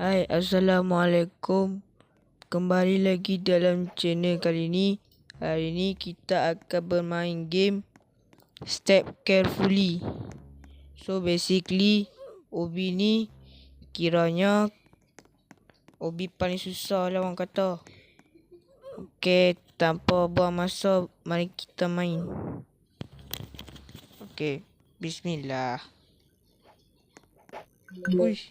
Hai, Assalamualaikum. Kembali lagi dalam channel kali ini. Hari ini kita akan bermain game Step Carefully. So basically Obi ni kiranya Obi paling susah lah orang kata. Okay, tanpa buang masa, mari kita main. Okay, bismillah. Uish.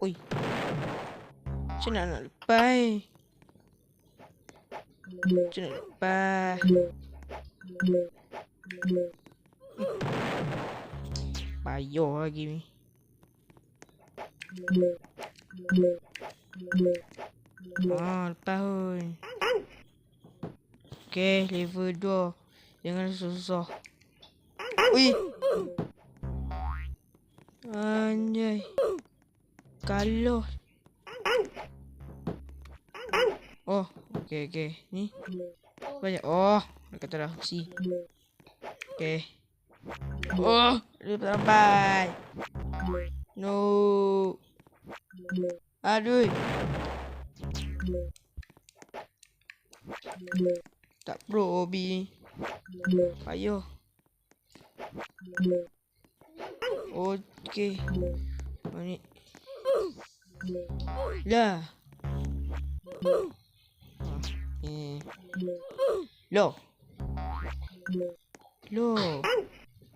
Ui. Macam nak lepas Macam nak lepas payah lagi ni. Lepas pun. Okay, level 2. Jangan susah. Ui. Anjay. Kalau. Oh, okay. Ni. Banyak. Oh, dia kata dah si. Okay. Oh, dia tak sampai. No. Aduh. Tak pro Obi. Payah. Okay. Ni. Lah. Loh.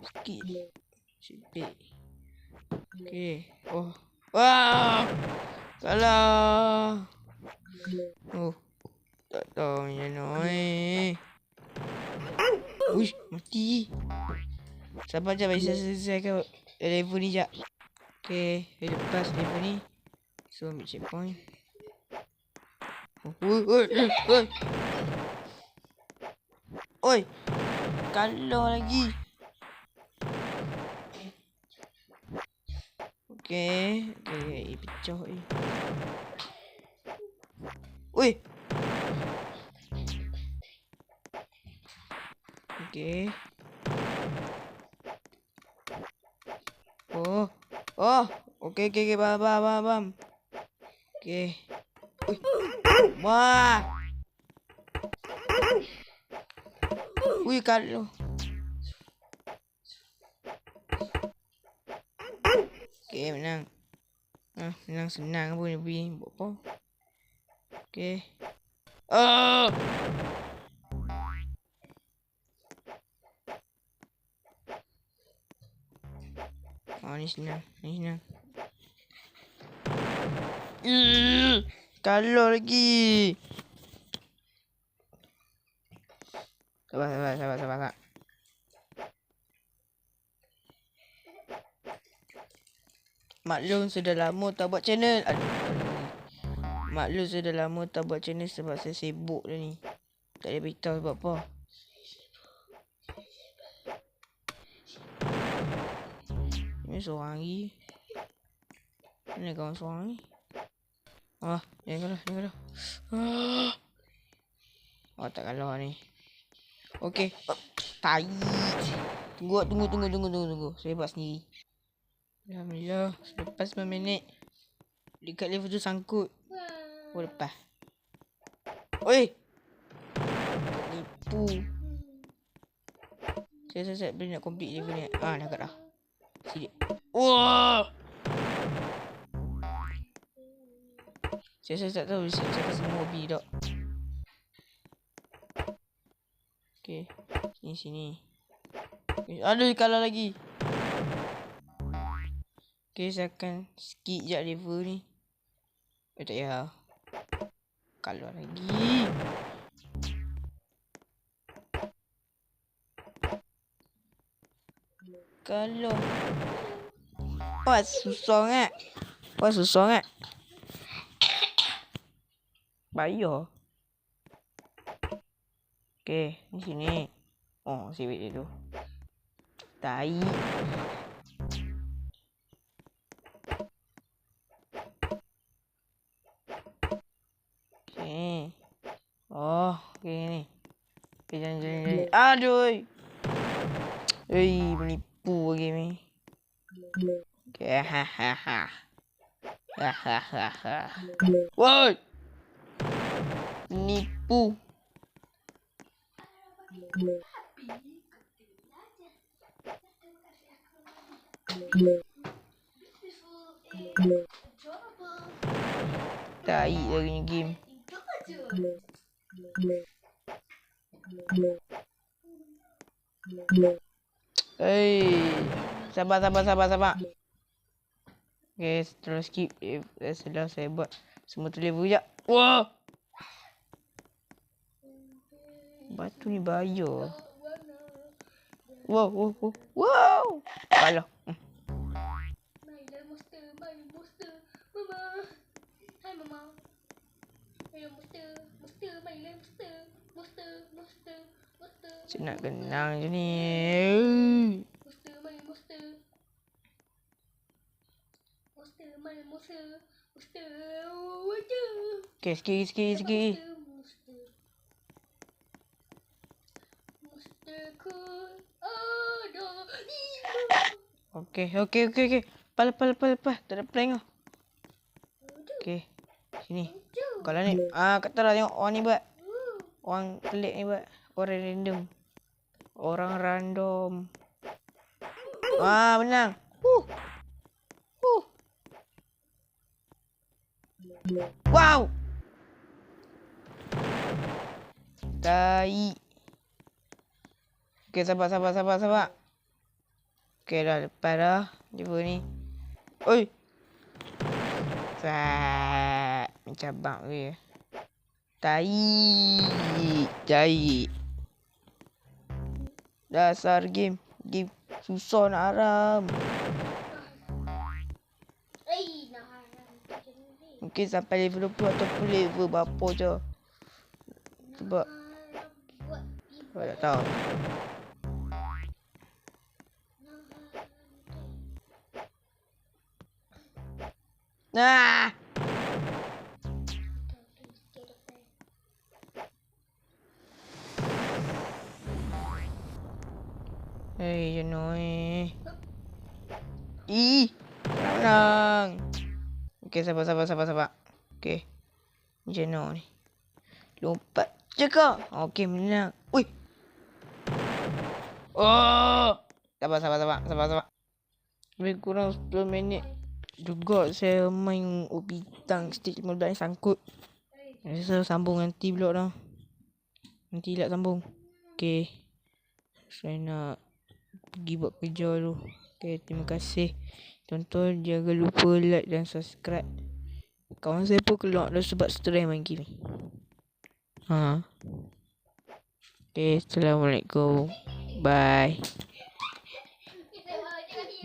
Sikit. Sipik. Okay. Oh. Wah. Salah. Oh. Tak tahu macam mana. Uish, mati. Sabar je, bagi saya selesaikan level ni jap. Okay, lepas level ni. So, ambil checkpoint. Oi. Kalau lagi. Okay, pecah ni. Oi. Okay. Oh. Okay, faham. Okay. Ui. Wah. Ui, kalau. Okay, menang. Menang senang pun ni. Buat apa? Okay. Oh. Oh, ni senang. Kalau lagi. Sabar. Maklum sudah lama tak buat channel. Maklum sudah lama tak buat channel sebab saya sibuk dah ni. Tak ada beritahu sebab apa. Ni seorang lagi. Mana kawan seorang ni? Jangan kalah. Oh, tak kalah ni. Okey. Tai. Tunggu. Saya buat sendiri. Alhamdulillah. Lepas 9 minit. Dekat level tu sangkut. Oh, lepas. Oi. Nipu. Saya boleh nak complete level ni. Dah kat dah. Sidik. Wah. Saya tak tahu saya semua hobi tak. Okay. Sini. Aduh, kalah lagi. Okay, saya akan skip je level ni. Tak payah. Kalah lagi. Kalah. Wah, susah sangat. Bayar. Okay, di sini. Oh, sibuk dia tu. Tai. Okay. Oh, okay ni. Okay, jangan. Aduh. Menipu. Nipu game ni. Okay, hahaha. Hahaha. Woi! Nipu. Tai lagi ni game. Sabar. Okay, terus skip. Setelah saya buat semua tu level sekejap. Wah! Batu ni bahaya. Wow. Kalah. Mainlah monster. Mama. Hai mama. Mainlah monster. Mainlah monster. Saya nak kenang je ni. Main monster. Okay, sikit. Monster cool. Ada. Okay. Pal. Tak ada prank lah. Okay. Sini. Kalau ni. Kata lah tengok orang ni buat. Orang pelik ni buat. Orang random. Menang. Wow. Tai. Okay, sabar. Okay, dah lepas dah. Jumpa ni. Oi. Mencabak ke. Tai. Dasar game. Game susah nak haram. Mungkin sampai level 20 ataupun level berapa je. Sebab saya tak tahu. Hei, jenuh ni. Menang. Okay, sabar. Okay. Jenuh ni. Lompat je kau. Okay, menang. Ui. Oh. Sabar. Lebih kurang 10 minit juga saya main Obitang stage 15 ni sangkut. Saya sambung nanti vlog dah. Nanti lat sambung. Okay. Saya nak pergi buat kerja dulu. Okay, terima kasih. Tonton, jangan lupa like dan subscribe. Kawan saya pun keluar dah sebab stres main game ni. Okay, Assalamualaikum. Bye.